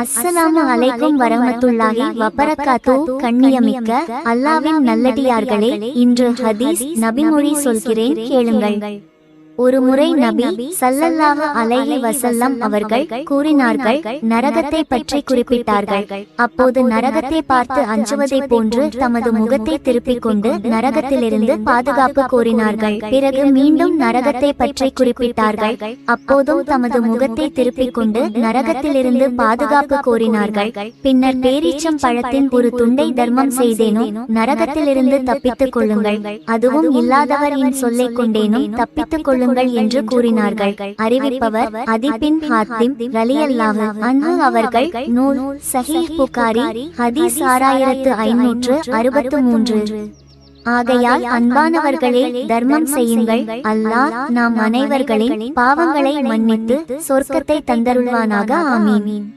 அஸ்ஸலாமு அலைக்கும் வரஹ்மத்துல்லாஹி வபரகாத்து. கண்ணியமிக்க அல்லாஹ்வின் நல்லடியார்களே, இன்று ஹதீஸ் நபிமொழி சொல்கிறேன், கேளுங்கள். ஒரு முறை நபி ஸல்லல்லாஹு அலைஹி வஸல்லம் அவர்கள் கூறினார்கள், நரகத்தை பற்றி குறிப்பிட்டார்கள். அப்போது நரகத்தை பார்த்து அஞ்சுவதை போன்று தமது முகத்தை திருப்பிக் கொண்டு நரகத்திலிருந்து பாதுகாப்பு கோரினார்கள். பிறகு மீண்டும் நரகத்தை பற்றி குறிப்பிட்டார்கள். அப்போதும் தமது முகத்தை திருப்பிக் கொண்டு நரகத்திலிருந்து பாதுகாப்பு கோரினார்கள். பின்னர் பேரீச்சம் பழத்தின் ஒரு துண்டை தர்மம் செய்தேனும் நரகத்திலிருந்து தப்பித்துக் கொள்ளுங்கள், அதுவும் இல்லாதவர் என் சொல்லை கொண்டேனும் தப்பித்துக் கொள்ளுங்கள் என்று கூறினார்கள். அறிவிப்பவர் அதி பின் ஹாத்திம் ரலியல்லாஹு அன்ஹு அவர்கள். நூல் சஹீஹ் புகாரி, ஹதீஸ் 6563. ஆகையால் அன்பானவர்களே, தர்மம் செய்யுங்கள். அல்லாஹ் நாம் அனைவர்களின் பாவங்களை மன்னித்து சொர்க்கத்தை தந்தருள்வானாக. ஆமீன்.